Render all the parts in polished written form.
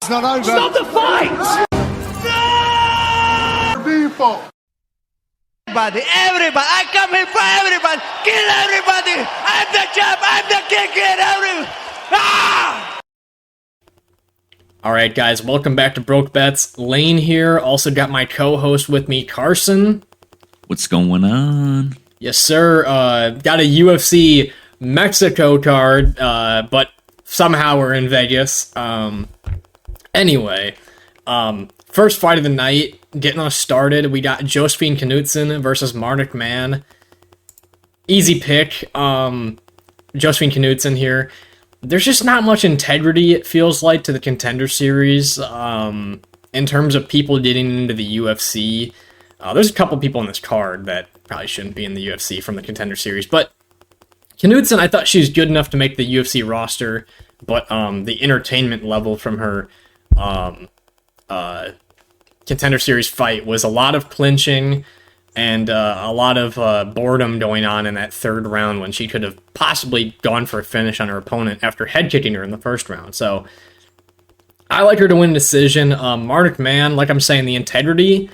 fight's not over. Stop the fight! People. Everybody, I come here for everybody. Kill everybody. I'm the champ. I'm the king. Kill everybody. Ah! All right, guys, welcome back to Broke Bets. Lane here. Also got my co-host with me, Carson. What's going on? Yes, sir. Got a UFC Mexico card, but somehow we're in Vegas. Anyway, first fight of the night, getting us started. We got Josefine Knuttson versus Marnic Mann. Easy pick. Josefine Knuttson here. There's just not much integrity, it feels like, to the Contender Series in terms of people getting into the UFC. There's a couple people on this card that probably shouldn't be in the UFC from the Contender Series, but Knuttson, I thought she was good enough to make the UFC roster, but the entertainment level from her Contender Series fight was a lot of clinching and a lot of boredom going on in that third round when she could have possibly gone for a finish on her opponent after head kicking her in the first round. So I like her to win decision. Marnic Mann, like I'm saying, the integrity,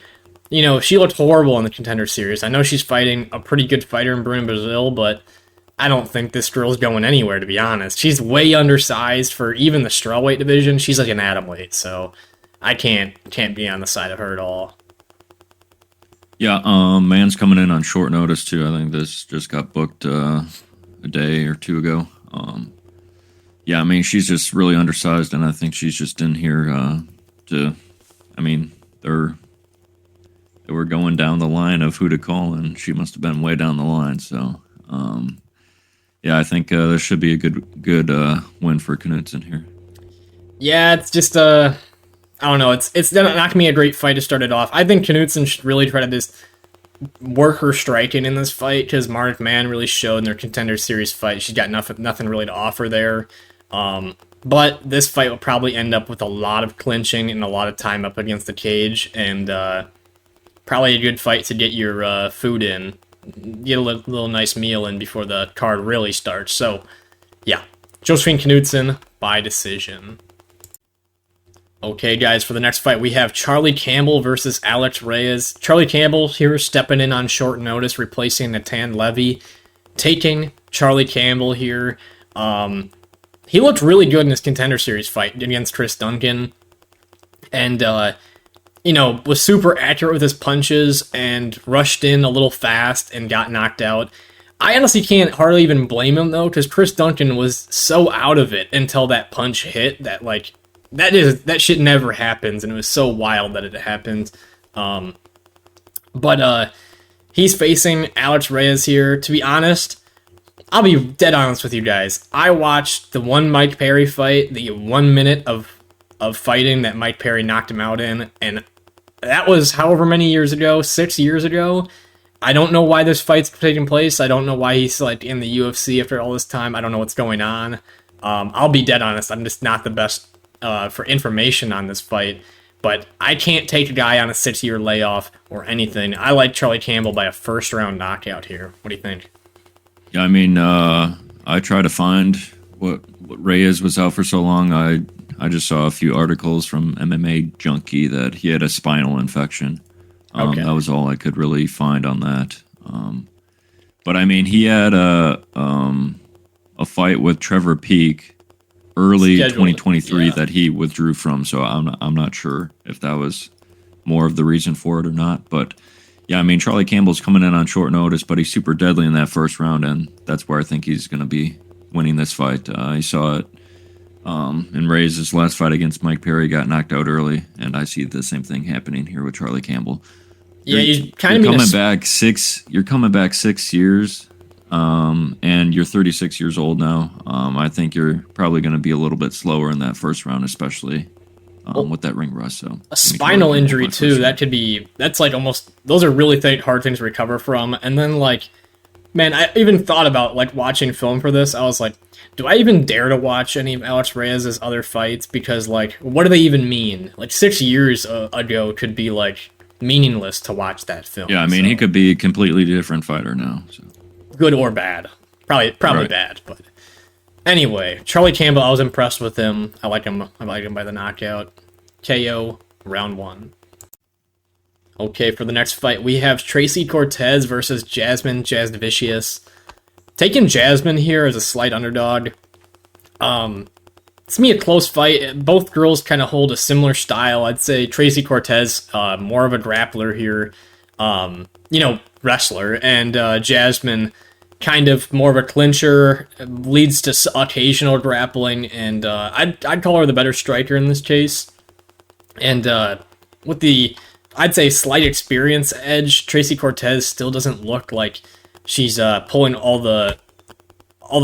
you know, she looked horrible in the Contender Series. I know she's fighting a pretty good fighter in Brazil, but I don't think this girl's going anywhere, to be honest. She's way undersized for even the strawweight division. She's like an atomweight, so I can't be on the side of her at all. Yeah, Mann's coming in on short notice too. I think this just got booked a day or two ago. Yeah, I mean, she's just really undersized, and I think she's just in here they were going down the line of who to call, and she must have been way down the line. So, yeah, I think there should be a good win for Knuttson here. Yeah, it's just I don't know. It's not going to be a great fight to start it off. I think Knuttson should really try to just work her striking in this fight because Marnic Mann really showed in their Contender Series fight she's got nothing really to offer there. But this fight will probably end up with a lot of clinching and a lot of time up against the cage, and probably a good fight to get your food in, get a little nice meal in before the card really starts. So, yeah, Josefine Knuttson by decision. Okay, guys, for the next fight, we have Charlie Campbell versus Alex Reyes. Charlie Campbell here stepping in on short notice, replacing Natan Levy, taking Charlie Campbell here. He looked really good in his Contender Series fight against Chris Duncan, and, was super accurate with his punches and rushed in a little fast and got knocked out. I honestly can't hardly even blame him, though, because Chris Duncan was so out of it until that punch hit that, like, that shit never happens, and it was so wild that it happened. But he's facing Alex Reyes here. To be honest, I'll be dead honest with you guys. I watched the one Mike Perry fight, the 1 minute of fighting that Mike Perry knocked him out in, and that was however many years ago, 6 years ago. I don't know why this fight's taking place. I don't know why he's like in the UFC after all this time. I don't know what's going on. I'll be dead honest. I'm just not the best for information on this fight, but I can't take a guy on a 6-year layoff or anything. I like Charlie Campbell by a first round knockout here. What do you think? Yeah, I mean, I try to find what Reyes was out for so long. I just saw a few articles from MMA Junkie that he had a spinal infection. Okay. That was all I could really find on that. But I mean, he had a fight with Trevor Peake early 2023 that he withdrew from, so I'm not sure if that was more of the reason for it or not. But yeah, I mean, Charlie Campbell's coming in on short notice, but he's super deadly in that first round, and that's where I think he's going to be winning this fight. I saw it in Reyes' last fight against Mike Perry, got knocked out early, and I see the same thing happening here with Charlie Campbell. Yeah, you're coming back 6 years. And you're 36 years old now. I think you're probably going to be a little bit slower in that first round, especially with that ring rust. So a spinal injury too. That's like almost, those are really hard things to recover from. And then like, man, I even thought about like watching film for this. I was like, do I even dare to watch any of Alex Reyes' other fights? Because like, what do they even mean? Like 6 years ago could be like meaningless to watch that film. Yeah, I mean, he could be a completely different fighter now. So. Good or bad. Probably right. Bad, but Anyway, Charlie Campbell, I was impressed with him. I like him by the knockout. KO, round 1. Okay, for the next fight, we have Tracy Cortez versus Jasmine Jasudavicius. Taking Jasmine here as a slight underdog. It's me a close fight. Both girls kind of hold a similar style. I'd say Tracy Cortez, more of a grappler here, wrestler, and Jasmine, kind of more of a clincher, leads to occasional grappling, and I'd call her the better striker in this case. And with the, I'd say, slight experience edge, Tracy Cortez still doesn't look like she's pulling all the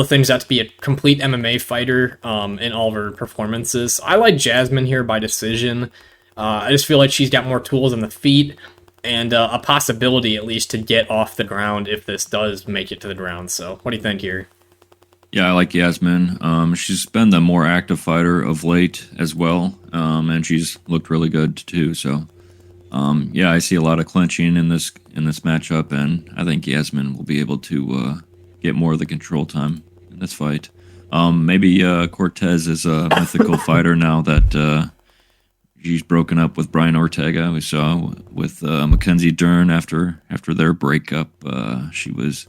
things out to be a complete MMA fighter in all of her performances. I like Jasmine here by decision. I just feel like she's got more tools on the feet and a possibility at least to get off the ground if this does make it to the ground. So what do you think here? Yeah, I like Jasmine. She's been the more active fighter of late as well, and she's looked really good too. So I see a lot of clinching in this matchup, and I think Jasmine will be able to get more of the control time in this fight. Maybe Cortez is a mythical fighter now that she's broken up with Brian Ortega. We saw with Mackenzie Dern after their breakup. She was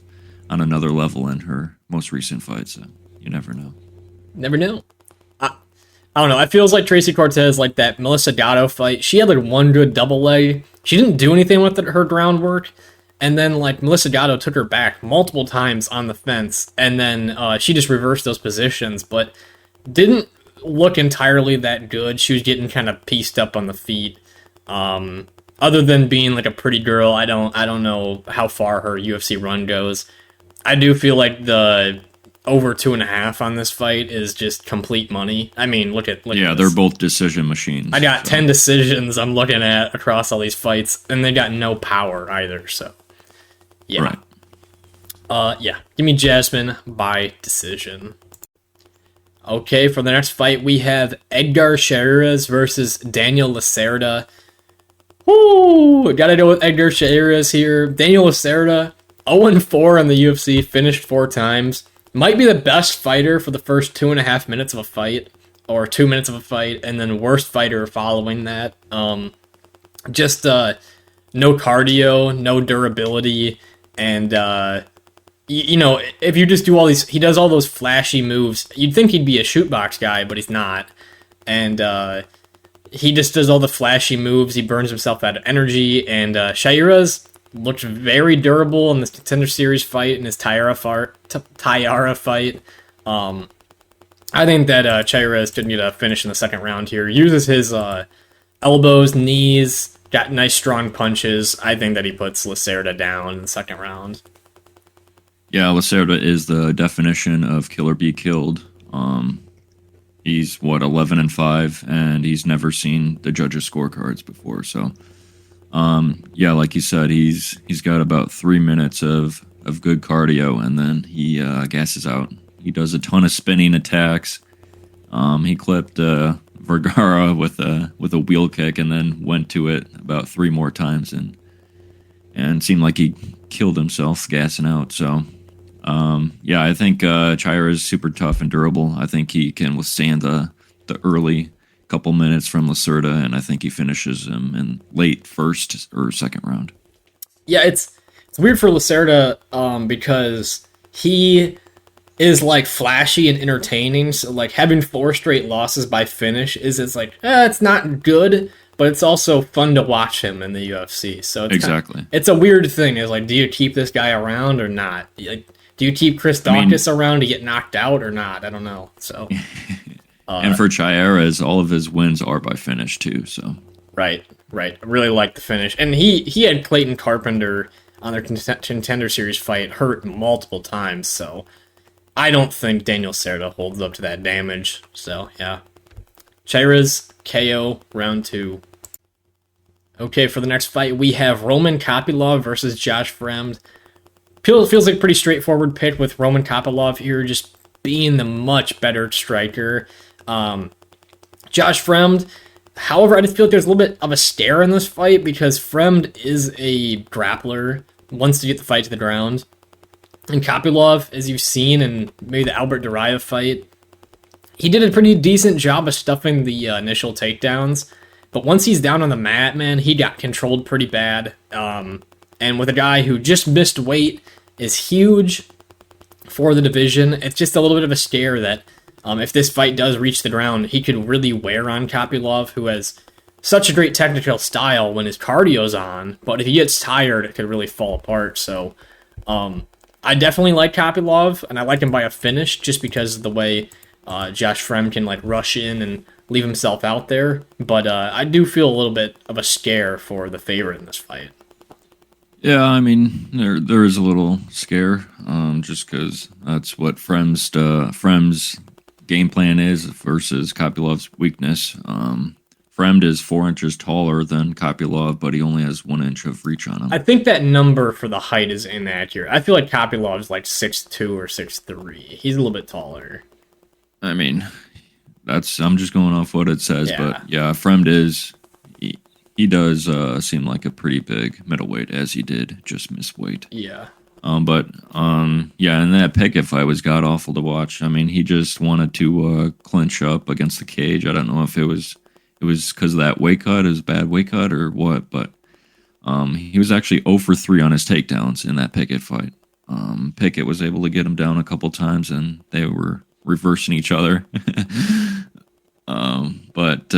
on another level in her most recent fight, so you never know. Never know. I don't know. It feels like Tracy Cortez, like that Melissa Gatto fight. She had like one good double leg. She didn't do anything with her groundwork. And then, like, Melissa Gatto took her back multiple times on the fence, and then she just reversed those positions, but didn't look entirely that good. She was getting kind of pieced up on the feet. Other than being like a pretty girl, I don't know how far her UFC run goes. I do feel like the over 2.5 on this fight is just complete money. I mean, look at yeah, they're both decision machines. I got 10 decisions I'm looking at across all these fights, and they got no power either. So. Yeah. Right. Give me Jasmine by decision. Okay, for the next fight, we have Edgar Chairez versus Daniel Lacerda. Woo! Gotta go with Edgar Chairez here. Daniel Lacerda, 0-4 in the UFC, finished 4 times. Might be the best fighter for the first 2.5 minutes of a fight, or 2 minutes of a fight, and then worst fighter following that. No cardio, no durability. And, if you just do all these, he does all those flashy moves. You'd think he'd be a shootbox guy, but he's not. And he just does all the flashy moves. He burns himself out of energy. And Chairez looked very durable in this Contender Series fight, in his Tayara fight. I think that Chairez could get a finish in the second round here. Uses his elbows, knees, got nice strong punches. I think that he puts Lacerda down in the second round. Yeah, Lacerda is the definition of kill or be killed. He's 11-5, and he's never seen the judges' scorecards before. So, like you said, he's got about 3 minutes of good cardio, and then he gasses out. He does a ton of spinning attacks. He clipped Vergara with a wheel kick, and then went to it about 3 more times, and seemed like he killed himself gassing out. So, I think Chairez is super tough and durable. I think he can withstand the early couple minutes from Lacerda, and I think he finishes him in late first or second round. Yeah, it's weird for Lacerda because he is like flashy and entertaining. So like having 4 straight losses by finish it's not good, but it's also fun to watch him in the UFC. So it's exactly, it's a weird thing. Is like, do you keep this guy around or not? Like, do you keep Christos around to get knocked out or not? I don't know. So, and for Chairez, all of his wins are by finish too. So right. I really like the finish, and he had Clayton Carpenter on their Contender Series fight hurt multiple times. So I don't think Daniel Lacerda holds up to that damage. So yeah, Chairez KO round 2. Okay, for the next fight we have Roman Kopylov versus Josh Fremd. Feels like a pretty straightforward pick with Roman Kopylov here just being the much better striker. Josh Fremd, however, I just feel like there's a little bit of a stare in this fight because Fremd is a grappler, wants to get the fight to the ground. And Kopylov, as you've seen in maybe the Albert Duraev fight, he did a pretty decent job of stuffing the initial takedowns, But once he's down on the mat, man, he got controlled pretty bad. And with a guy who just missed weight, is huge for the division, it's just a little bit of a scare that if this fight does reach the ground, he could really wear on Kopylov, who has such a great technical style when his cardio's on, but if he gets tired, it could really fall apart. So I definitely like Kopylov, and I like him by a finish just because of the way Josh Fremd can like rush in and leave himself out there. But I do feel a little bit of a scare for the favorite in this fight. Yeah, I mean, there is a little scare, just because that's what Fremd's game plan is versus Kopylov's weakness. Fremd is 4 inches taller than Kopylov, but he only has 1 inch of reach on him. I think that number for the height is inaccurate. I feel like Kopylov's like 6'2" or 6'3". He's a little bit taller. I mean, I'm just going off what it says, Yeah. but yeah, Fremd is... He does seem like a pretty big middleweight, as he did just miss weight. Yeah. Yeah, and that picket fight was god awful to watch. I mean, he just wanted to clinch up against the cage. I don't know if it was because of that weight cut, his bad weight cut, or what, but he was actually 0 for 3 on his takedowns in that picket fight. Pickett was able to get him down a couple times, and they were reversing each other. But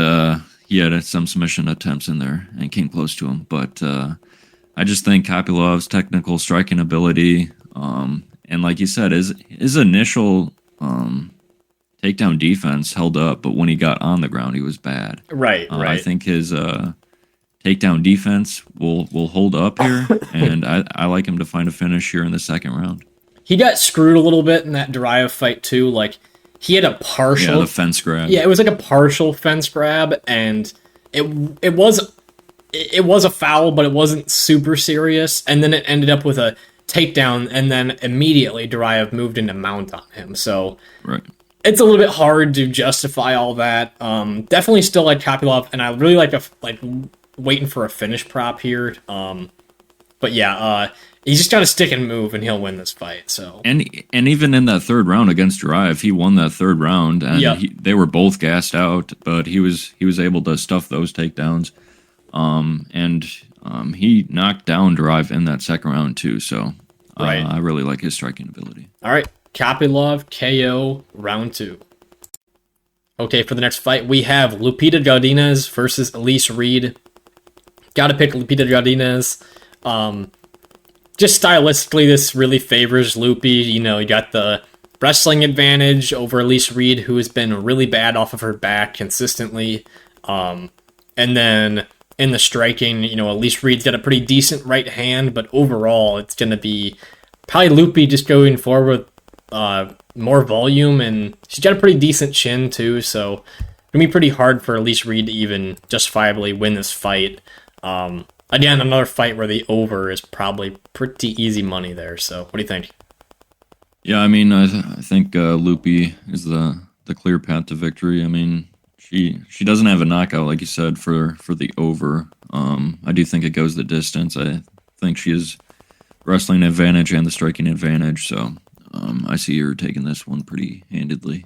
he had some submission attempts in there and came close to him. But I just think Kopylov's technical striking ability, and like you said, his initial takedown defense held up, but when he got on the ground, he was bad. Right. I think his takedown defense will hold up here, and I like him to find a finish here in the second round. He got screwed a little bit in that Duraev fight too. Like, he had a partial... Yeah, the fence grab. Yeah, it was like a partial fence grab, and it was a foul, but it wasn't super serious. And then it ended up with a takedown, and then immediately Duraev moved into mount on him. So right. It's a little bit hard to justify all that. Definitely still like Kopylov, and I really like waiting for a finish prop here. But yeah, he's just got to stick and move, and he'll win this fight. So and even in that third round against Duraev, he won that third round, and they were both gassed out, but he was able to stuff those takedowns, and he knocked down Duraev in that second round too. So right. I really like his striking ability. All right, Kopylov KO round 2. Okay, for the next fight, we have Lupita Godinez versus Elise Reed. Got to pick Lupita Godinez. Just stylistically, this really favors Loopy. You know, you got the wrestling advantage over Elise Reed, who has been really bad off of her back consistently. And then in the striking, you know, Elise Reed's got a pretty decent right hand, but overall, it's going to be probably Loopy just going forward with more volume, and she's got a pretty decent chin too, so it's going to be pretty hard for Elise Reed to even justifiably win this fight. Again, another fight where the over is probably pretty easy money there. So, what do you think? Yeah, I mean, I think Loopy is the clear path to victory. I mean, she doesn't have a knockout, like you said, for the over. I do think it goes the distance. I think she has wrestling advantage and the striking advantage. So, I see her taking this one pretty handedly.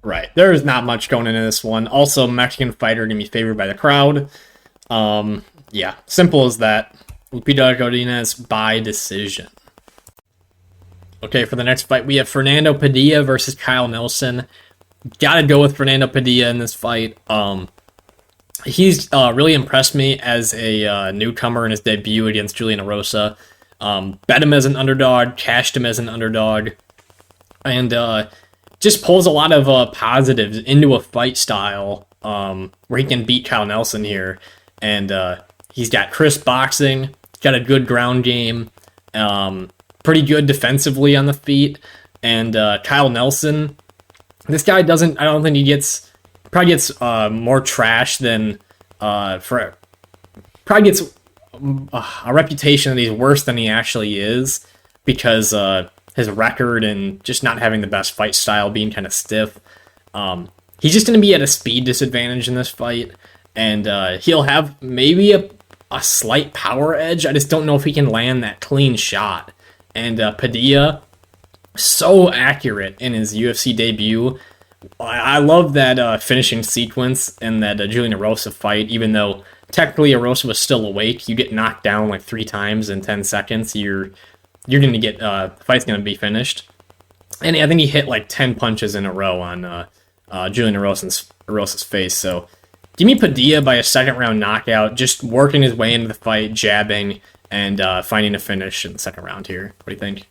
Right. There's not much going into this one. Also, Mexican fighter going to be favored by the crowd. Yeah, simple as that. Lupita Godinez by decision. Okay, for the next fight, we have Fernando Padilla versus Kyle Nelson. Gotta go with Fernando Padilla in this fight. He's really impressed me as a newcomer in his debut against Julian Rosa. Bet him as an underdog, cashed him as an underdog, and just pulls a lot of positives into a fight style where he can beat Kyle Nelson here. And he's got crisp boxing, got a good ground game, pretty good defensively on the feet. And Kyle Nelson, this guy I don't think he probably gets more trash than, probably gets a reputation that he's worse than he actually is because his record and just not having the best fight style, being kind of stiff. He's just going to be at a speed disadvantage in this fight. And he'll have maybe a slight power edge. I just don't know if he can land that clean shot. And Padilla, so accurate in his UFC debut. I love that finishing sequence in that Julian Erosa fight, even though technically Erosa was still awake. You get knocked down like 3 times in 10 seconds, you're going to get, the fight's going to be finished. And I think he hit like 10 punches in a row on Julian Erosa's face. So give me Padilla by a second round knockout, just working his way into the fight, jabbing, and finding a finish in the second round here. What do you think?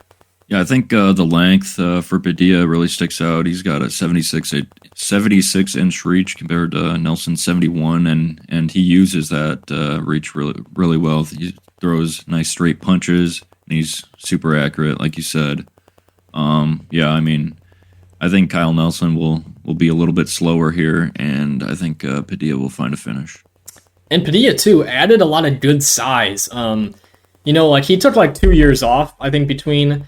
Yeah, I think the length for Padilla really sticks out. He's got a 76-inch reach compared to Nelson's 71, and he uses that reach really well. He throws nice straight punches, and he's super accurate, like you said. Yeah, I mean, I think Kyle Nelson will be a little bit slower here, and I think Padilla will find a finish. And Padilla, too, added a lot of good size. Like, he took, 2 years off, I think, between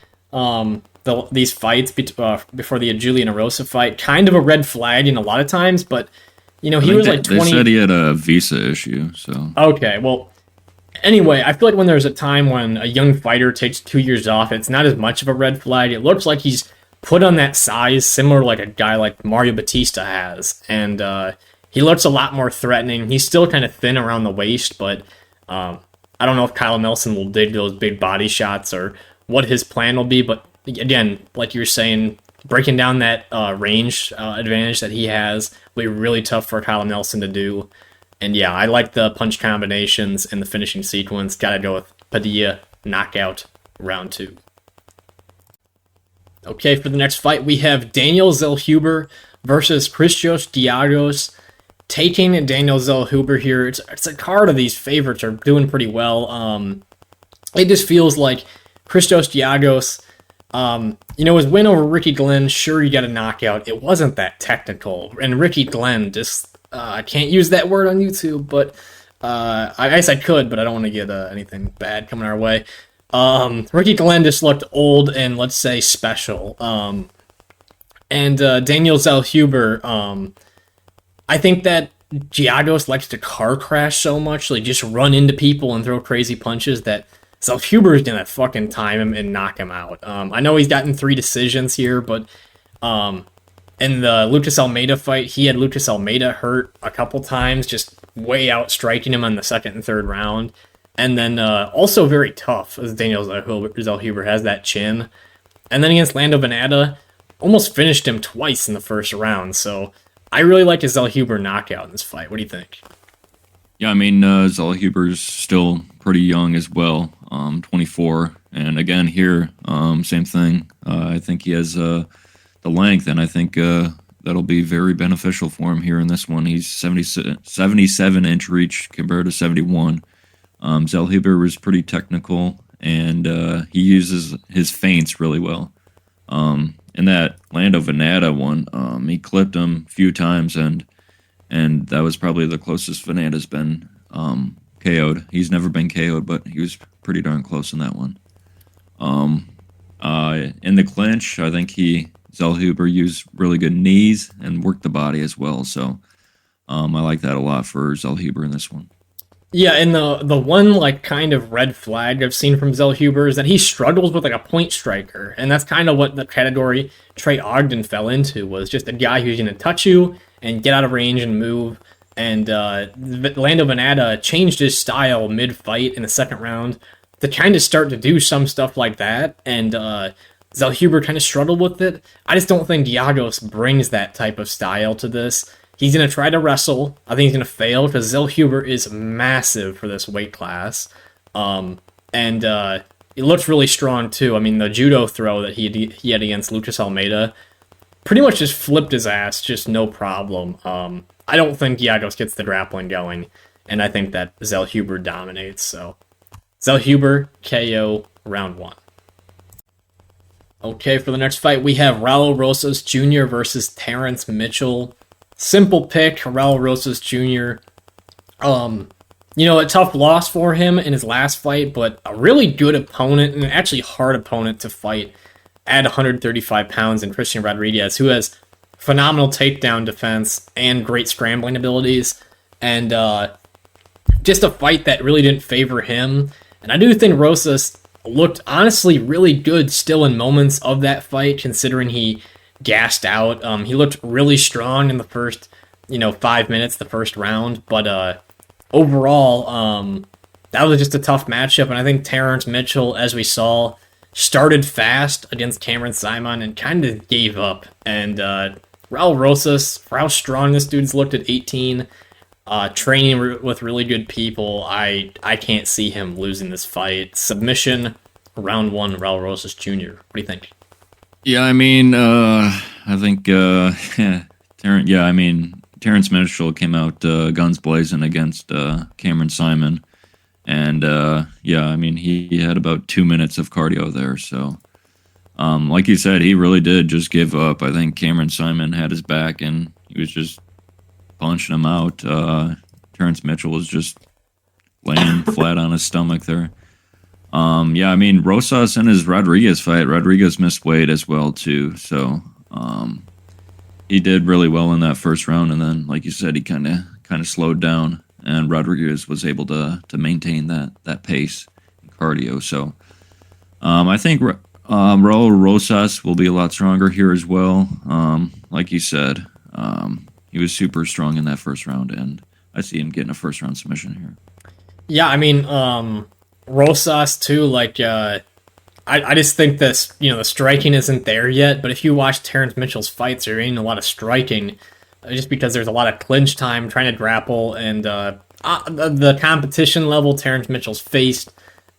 these fights before the Julian Erosa fight. Kind of a red flag in a lot of times, but, he was, 20... They said he had a visa issue, so... Okay, well... Anyway, I feel like when there's a time when a young fighter takes 2 years off, it's not as much of a red flag. It looks like he's put on that size, similar like a guy like Mario Batista has. And he looks a lot more threatening. He's still kind of thin around the waist, but I don't know if Kyle Nelson will dig those big body shots or what his plan will be. But again, like you were saying, breaking down that range advantage that he has will be really tough for Kyle Nelson to do. And yeah, I like the punch combinations and the finishing sequence. Gotta go with Padilla, knockout, round 2. Okay, for the next fight, we have Daniel Zellhuber versus Christos Giagos. Taking Daniel Zellhuber here, it's a card of these favorites are doing pretty well. It just feels like Christos Giagos, his win over Ricky Glenn, sure, you got a knockout. It wasn't that technical. And Ricky Glenn just... I can't use that word on YouTube, but I guess I could, but I don't want to get anything bad coming our way. Ricky Glenn just looked old and, let's say, special. And Daniel Zellhuber, I think that Giagos likes to car crash so much, like just run into people and throw crazy punches, that Zellhuber is going to fucking time him and knock him out. I know he's gotten 3 decisions here, but... in the Lucas Almeida fight, he had Lucas Almeida hurt a couple times, just way out striking him on the second and third round. And then also very tough, as Daniel Zellhuber has that chin. And then against Lando Venata, almost finished him twice in the first round. So I really like his Zellhuber knockout in this fight. What do you think? Yeah, I mean, Zellhuber's still pretty young as well, 24. And again, here, same thing. I think he has... the length, and I think that'll be very beneficial for him here in this one. He's 77-inch reach compared to 71. Zellhuber was pretty technical, and he uses his feints really well. In that Lando Venata one, he clipped him a few times, and that was probably the closest Venata's been KO'd. He's never been KO'd, but he was pretty darn close in that one. In the clinch, I think Zellhuber used really good knees and worked the body as well. So I like that a lot for Zellhuber in this one. Yeah, and the one kind of red flag I've seen from Zellhuber is that he struggles with a point striker. And that's kind of what the category Trey Ogden fell into, was just a guy who's going to touch you and get out of range and move. And Lando Venata changed his style mid-fight in the second round to kind of start to do some stuff like that. And Zellhuber kind of struggled with it. I just don't think Giagos brings that type of style to this. He's going to try to wrestle. I think he's going to fail because Zellhuber is massive for this weight class. And it looks really strong, too. I mean, the judo throw that he had against Lucas Almeida pretty much just flipped his ass, just no problem. I don't think Giagos gets the grappling going, and I think that Zellhuber dominates. So, Zellhuber, KO, round 1. Okay, for the next fight, we have Raul Rosas Jr. versus Terrance Mitchell. Simple pick, Raul Rosas Jr. A tough loss for him in his last fight, but a really good opponent, and an actually hard opponent to fight at 135 pounds in Christian Rodriguez, who has phenomenal takedown defense and great scrambling abilities, and just a fight that really didn't favor him. And I do think Rosas looked honestly really good still in moments of that fight, considering he gassed out. He looked really strong in the first, 5 minutes, the first round, but overall, that was just a tough matchup, and I think Terrance Mitchell, as we saw, started fast against Cameron Simon and kind of gave up. And Raul Rosas, for how strong this dude's looked at 18, training with really good people, I can't see him losing this fight. Submission, round 1, Raul Rosas Jr. What do you think? Yeah, I mean, I think, Terrance Mitchell came out guns blazing against Cameron Simon. And, he had about 2 minutes of cardio there. So, like you said, he really did just give up. I think Cameron Simon had his back and he was just punching him out. Terrance Mitchell was just laying flat on his stomach there. Rosas in his Rodriguez fight, Rodriguez missed weight as well, too. So, he did really well in that first round. And then, like you said, he kind of slowed down. And Rodriguez was able to maintain that pace and cardio. So I think Raul Rosas will be a lot stronger here as well. Like you said, he was super strong in that first round, and I see him getting a first-round submission here. Yeah, I mean, Rosas, too, I just think this, the striking isn't there yet, but if you watch Terrance Mitchell's fights, there ain't a lot of striking, just because there's a lot of clinch time trying to grapple, and the competition level Terrance Mitchell's faced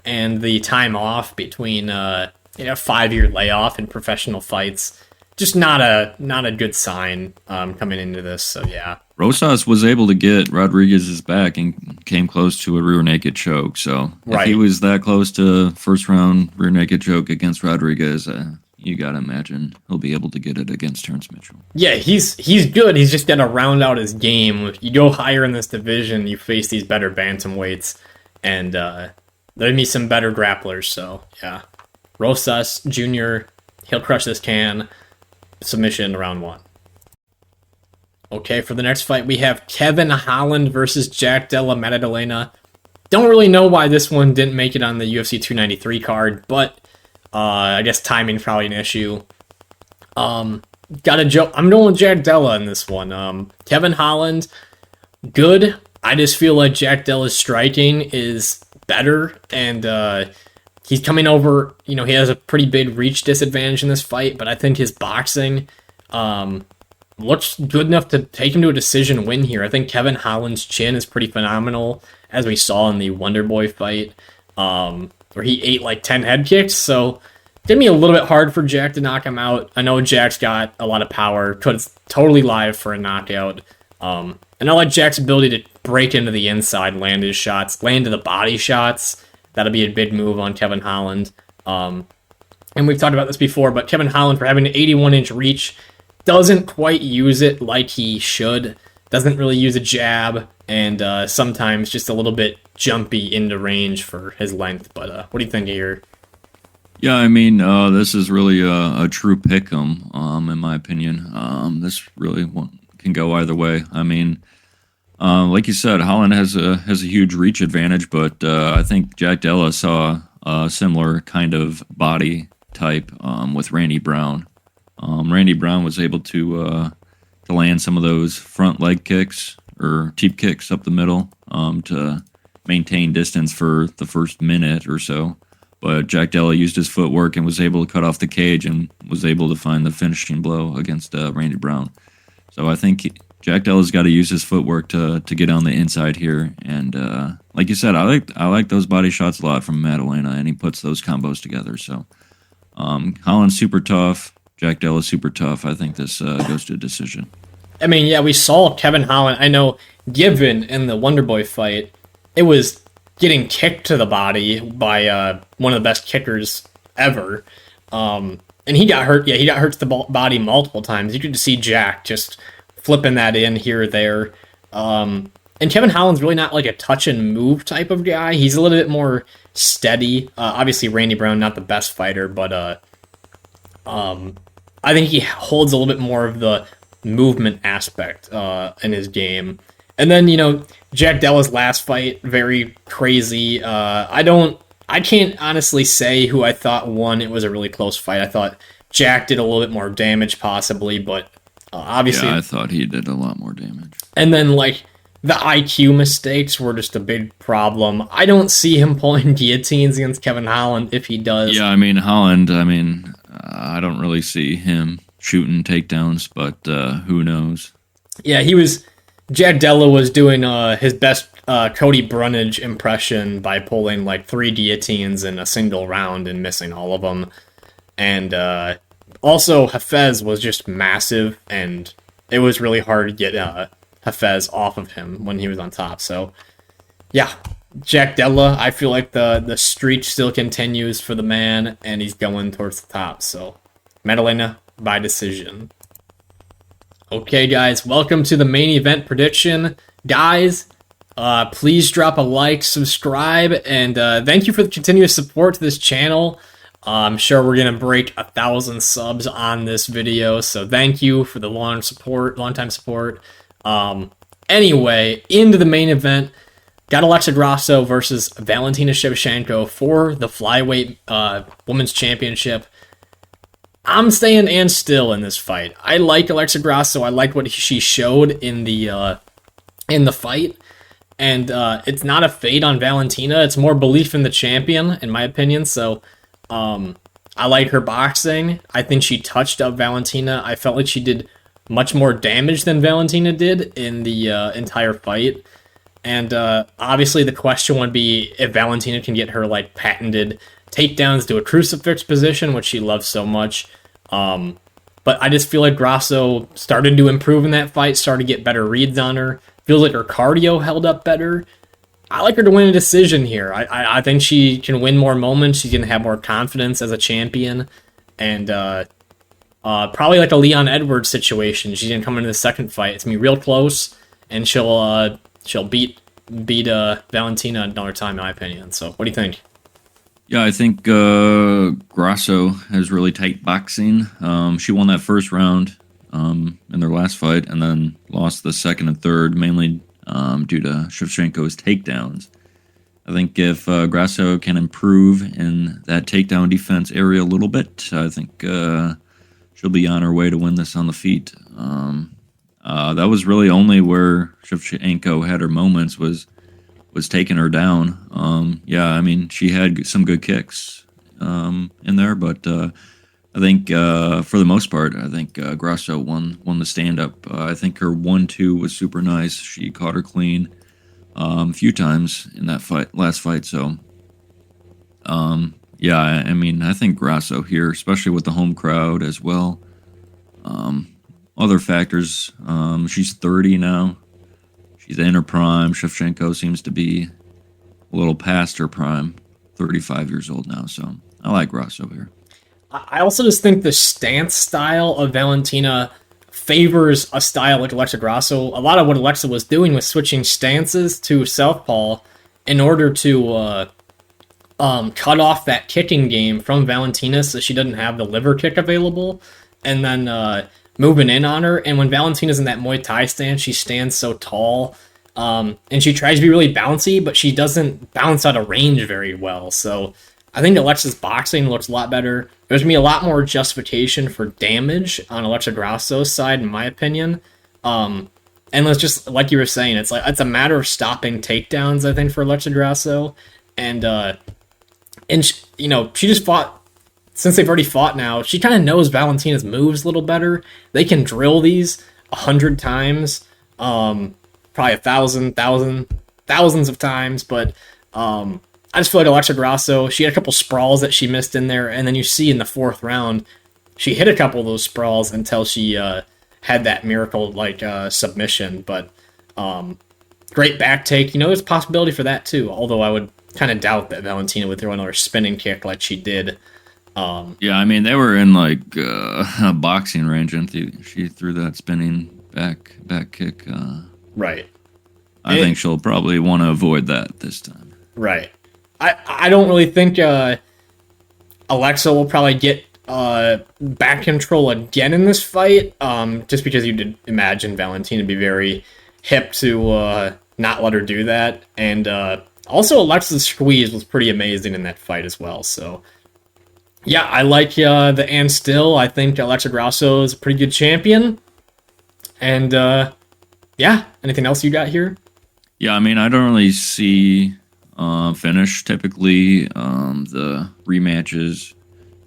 and the time off between 5-year layoff in professional fights, just not a good sign coming into this. So yeah, Rosas was able to get Rodriguez's back and came close to a rear naked choke. So if he was that close to first round rear naked choke against Rodriguez, you gotta imagine he'll be able to get it against Terrance Mitchell. Yeah, he's good. He's just gotta round out his game. If you go higher in this division, you face these better bantamweights, and there'll be some better grapplers. So yeah, Rosas Jr. He'll crush this can. Submission round 1. Okay, for the next fight we have Kevin Holland versus Jack Della Maddalena. Don't really know why this one didn't make it on the UFC 293 card, but I guess timing's probably an issue. I'm going with Jack Della in this one. Kevin Holland, good. I just feel like Jack Della's striking is better, and he's coming over. He has a pretty big reach disadvantage in this fight, but I think his boxing looks good enough to take him to a decision win here. I think Kevin Holland's chin is pretty phenomenal, as we saw in the Wonderboy fight, where he ate like 10 head kicks, so it's going to be a little bit hard for Jack to knock him out. I know Jack's got a lot of power, it's totally live for a knockout, and I like Jack's ability to break into the inside, land his shots, land to the body shots. That'll be a big move on Kevin Holland. And we've talked about this before, but Kevin Holland, for having an 81-inch reach, doesn't quite use it like he should. Doesn't really use a jab, and sometimes just a little bit jumpy into range for his length. But what do you think here? Yeah, I mean, this is really a true pick'em, in my opinion. This really can go either way. I mean, like you said, Holland has a huge reach advantage, but I think Jack Della saw a similar kind of body type with Randy Brown. Randy Brown was able to land some of those front leg kicks or cheap kicks up the middle to maintain distance for the first minute or so. But Jack Della used his footwork and was able to cut off the cage and was able to find the finishing blow against Randy Brown. So I think Jack Della's got to use his footwork to get on the inside here. And like you said, I like those body shots a lot from Maddalena, and he puts those combos together. So Holland's super tough. Jack Della's super tough. I think this goes to a decision. I mean, yeah, we saw Kevin Holland. I know, given in the Wonderboy fight, it was getting kicked to the body by one of the best kickers ever. And he got hurt. Yeah, he got hurt to the body multiple times. You could just see Jack just flipping that in here or there. And Kevin Holland's really not like a touch and move type of guy. He's a little bit more steady. Obviously, Randy Brown, not the best fighter, but I think he holds a little bit more of the movement aspect in his game. And then, Jack Della's last fight, very crazy. I can't honestly say who I thought won. It was a really close fight. I thought Jack did a little bit more damage possibly, but obviously... Yeah, I thought he did a lot more damage. And then, like, the IQ mistakes were just a big problem. I don't see him pulling guillotines against Kevin Holland if he does. Yeah, I mean, Holland, I don't really see him shooting takedowns, but who knows? Yeah, Della was doing his best Cody Brunage impression by pulling, like, 3 guillotines in a single round and missing all of them. And also, Hafez was just massive, and it was really hard to get Hafez off of him when he was on top. So, yeah, Jack Della, I feel like the streak still continues for the man, and he's going towards the top. So, Maddalena by decision. Okay, guys, welcome to the main event prediction. Guys, please drop a like, subscribe, and thank you for the continuous support to this channel. I'm sure we're going to break 1,000 subs on this video, so thank you for the long time support. Anyway, into the main event, got Alexa Grasso versus Valentina Shevchenko for the flyweight women's championship. I'm staying and still in this fight. I like Alexa Grasso. I like what she showed in the fight, and it's not a fade on Valentina. It's more belief in the champion, in my opinion. So, I like her boxing. I think she touched up Valentina. I felt like she did much more damage than Valentina did in the entire fight. And obviously the question would be if Valentina can get her like patented takedowns to a crucifix position, which she loves so much. But I just feel like Grasso started to improve in that fight, started to get better reads on her. Feels like her cardio held up better. I like her to win a decision here. I think she can win more moments. She's going to have more confidence as a champion. And probably like a Leon Edwards situation. She's going to come into the second fight. It's going to be real close. And she'll beat Valentina another time, in my opinion. So what do you think? Yeah, I think Grasso has really tight boxing. She won that first round in their last fight and then lost the second and third, mainly due to Shevchenko's takedowns. I think if Grasso can improve in that takedown defense area a little bit, I think she'll be on her way to win this on the feet. That was really only where Shevchenko had her moments was taking her down. Yeah, I mean, she had some good kicks in there, but I think for the most part, I think Grasso won the stand-up. I think her 1-2 was super nice. She caught her clean a few times in that last fight. So, yeah, I mean, I think Grasso here, especially with the home crowd as well. Other factors, she's 30 now. She's in her prime. Shevchenko seems to be a little past her prime, 35 years old now. So I like Grasso here. I also just think the stance style of Valentina favors a style like Alexa Grasso. A lot of what Alexa was doing was switching stances to southpaw in order to cut off that kicking game from Valentina so she doesn't have the liver kick available, and then moving in on her. And when Valentina's in that Muay Thai stance, she stands so tall, and she tries to be really bouncy, but she doesn't bounce out of range very well. So I think Alexa's boxing looks a lot better. There's going to be a lot more justification for damage on Alexa Grasso's side, in my opinion. And let's just, like you were saying, it's a matter of stopping takedowns, I think, for Alexa Grasso. And she just fought. Since they've already fought now, she kind of knows Valentina's moves a little better. They can drill these 100 times, probably 1,000, thousands of times, but I just feel like Alexa Grasso, she had a couple sprawls that she missed in there, and then you see in the fourth round, she hit a couple of those sprawls until she had that miracle submission, but great back take. There's a possibility for that too, although I would kind of doubt that Valentina would throw another spinning kick like she did. Yeah, I mean, they were in a boxing range, and she threw that spinning back kick. Right. I think she'll probably want to avoid that this time. Right. I don't really think Alexa will probably get back control again in this fight, just because you did imagine Valentina to be very hip to not let her do that. And also Alexa's squeeze was pretty amazing in that fight as well, so Yeah, I like the and still. I think Alexa Grasso is a pretty good champion. And yeah, anything else you got here? Yeah, I mean, I don't really see finish typically. The rematches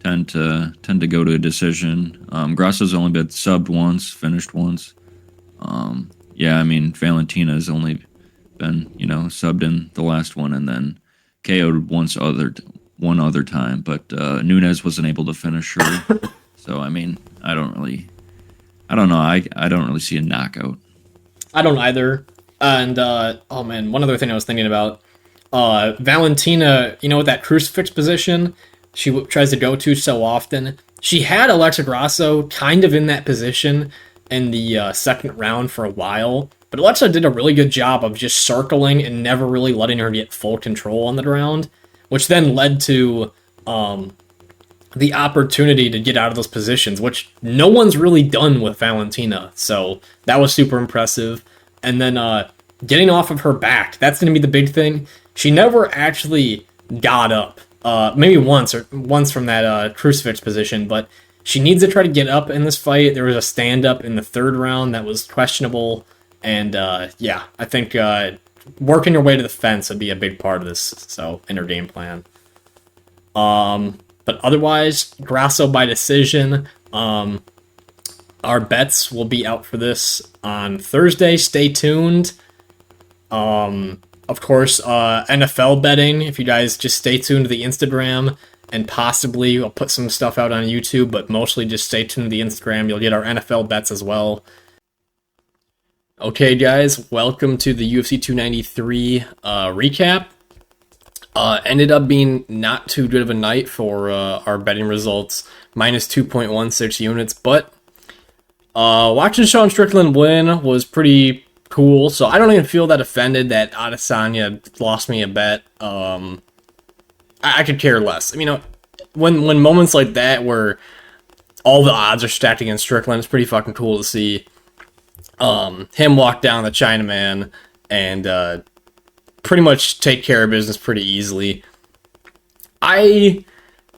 tend to go to a decision. Grasso's only been subbed once, finished once. Yeah, I mean, Valentina's only been, subbed in the last one and then KO'd one other time, but Nunes wasn't able to finish her. So I mean, I don't know. I don't really see a knockout. I don't either. And oh man, one other thing I was thinking about, Valentina, with that crucifix position she tries to go to so often. She had Alexa Grasso kind of in that position in the second round for a while, but Alexa did a really good job of just circling and never really letting her get full control on the ground, which then led to the opportunity to get out of those positions, which no one's really done with Valentina. So that was super impressive. And then getting off of her back, that's going to be the big thing. She never actually got up. Maybe once from that crucifix position, but she needs to try to get up in this fight. There was a stand-up in the third round that was questionable. And yeah, I think working your way to the fence would be a big part of this, so in her game plan. But otherwise, Grasso by decision. Our bets will be out for this on Thursday. Stay tuned. Of course, NFL betting. If you guys just stay tuned to the Instagram, and possibly I'll put some stuff out on YouTube, but mostly just stay tuned to the Instagram. You'll get our NFL bets as well. Okay, guys, welcome to the UFC 293 recap. Ended up being not too good of a night for our betting results, minus 2.16 units, but watching Sean Strickland win was pretty cool, so I don't even feel that offended that Adesanya lost me a bet. I could care less. I mean, when moments like that where all the odds are stacked against Strickland, it's pretty fucking cool to see him walk down the Chinaman and pretty much take care of business pretty easily. I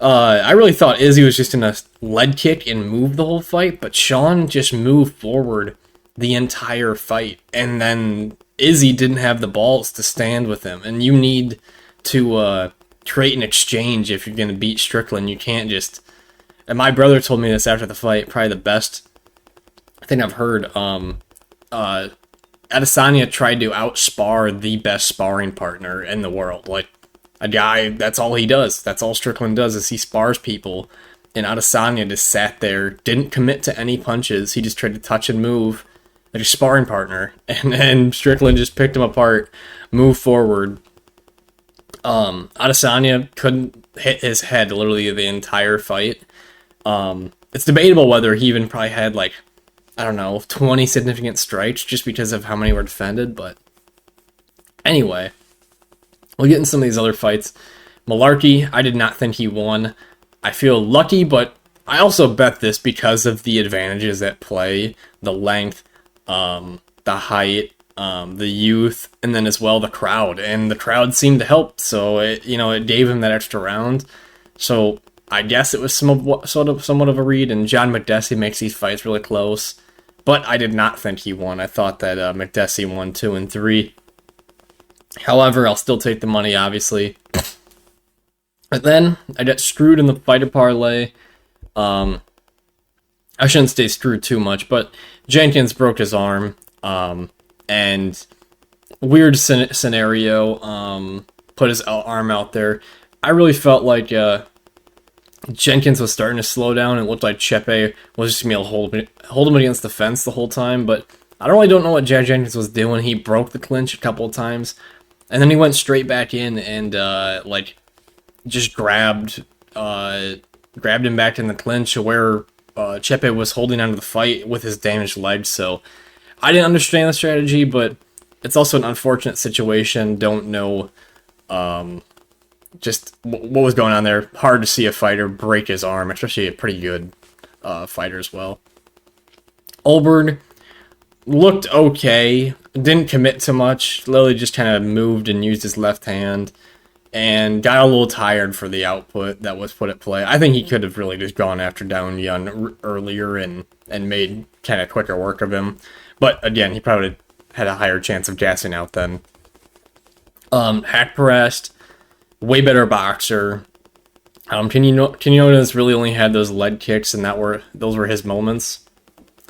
really thought Izzy was just in a lead kick and move the whole fight, but Sean just moved forward the entire fight, and then Izzy didn't have the balls to stand with him, and you need to create an exchange if you're going to beat Strickland. You can't just... And my brother told me this after the fight, probably the best thing I've heard. Adesanya tried to outspar the best sparring partner in the world. Like, a guy, that's all he does. That's all Strickland does, is he spars people. And Adesanya just sat there, didn't commit to any punches. He just tried to touch and move like a sparring partner. And then Strickland just picked him apart, moved forward. Adesanya couldn't hit his head literally the entire fight. It's debatable whether he even probably had, like, I don't know, 20 significant strikes just because of how many were defended, but anyway, we'll get into some of these other fights. Malarkey, I did not think he won. I feel lucky, but I also bet this because of the advantages at play, the length, the height, the youth, and then as well the crowd, and the crowd seemed to help, so it gave him that extra round. So I guess it was somewhat of a read, and John McDessie makes these fights really close. But I did not think he won. I thought that McDessie won 2 and 3. However, I'll still take the money, obviously. But then I got screwed in the fighter parlay. I shouldn't stay screwed too much, but Jenkins broke his arm. And weird scenario. Put his arm out there. I really felt like Jenkins was starting to slow down, and it looked like Chepe was just going to be able to hold him against the fence the whole time, but I don't know what Jack Jenkins was doing. He broke the clinch a couple of times, and then he went straight back in and, just grabbed him back in the clinch where Chepe was holding onto the fight with his damaged leg, so I didn't understand the strategy, but it's also an unfortunate situation. Don't know just what was going on there. Hard to see a fighter break his arm, especially a pretty good fighter as well. Olberg looked okay. Didn't commit to much. Lily just kind of moved and used his left hand. and got a little tired for the output that was put at play. I think he could have really just gone after Down Young earlier and made kind of quicker work of him. But again, he probably had a higher chance of gassing out then. Haqparast, way better boxer. Quinones really only had those leg kicks, and those were his moments.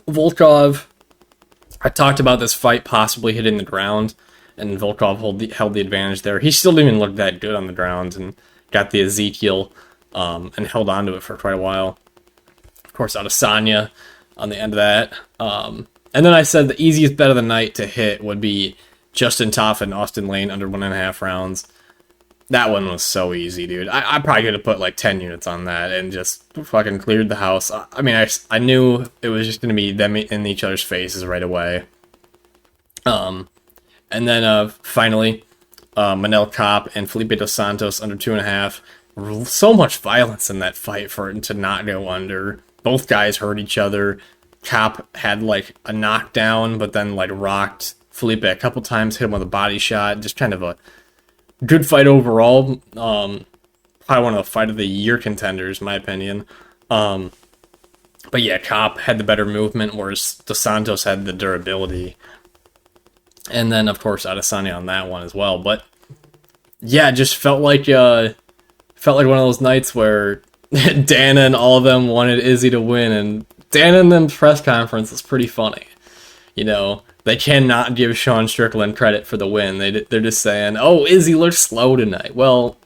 Volkov, I talked about this fight possibly hitting the ground, and Volkov held the advantage there. He still didn't even look that good on the ground, and got the Ezekiel, and held on to it for quite a while. Of course, Adesanya on the end of that. And then I said the easiest bet of the night to hit would be Justin Tough and Austin Lane under 1.5 rounds. That one was so easy, dude. I probably could have put like 10 units on that and just fucking cleared the house. I mean, I knew it was just going to be them in each other's faces right away. And then finally, Manel Kopp and Felipe Dos Santos under 2.5. So much violence in that fight for it to not go under. Both guys hurt each other. Kopp had like a knockdown, but then like rocked Felipe a couple times, hit him with a body shot. Just kind of a good fight overall. Probably one of the fight of the year contenders, in my opinion. But yeah, Kopp had the better movement, whereas Dos Santos had the durability. And then, of course, Adesanya on that one as well. But yeah, it just felt like one of those nights where Dana and all of them wanted Izzy to win, and Dana in them press conference is pretty funny. You know, they cannot give Sean Strickland credit for the win. They're just saying, "Oh, Izzy looked slow tonight." Well,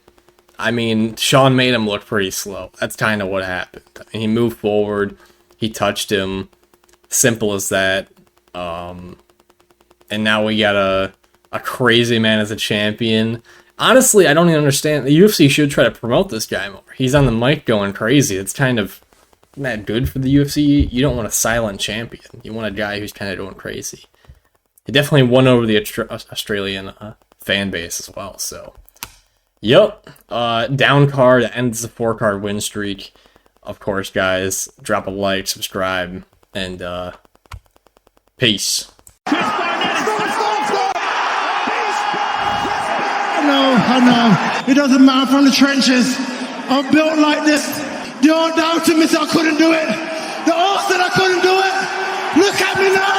I mean, Sean made him look pretty slow. That's kind of what happened. I mean, he moved forward, he touched him, simple as that. And now we got a crazy man as a champion. Honestly, I don't even understand. The UFC should try to promote this guy more. He's on the mic going crazy. It's kind of not good for the UFC. You don't want a silent champion. You want a guy who's kind of going crazy. He definitely won over the Australian fan base as well. So, yep. Down card ends the 4-card win streak. Of course, guys, drop a like, subscribe, and peace. I know. It doesn't matter from the trenches. I'm built like this. The old doubted me said I couldn't do it. The old said I couldn't do it. Look at me now.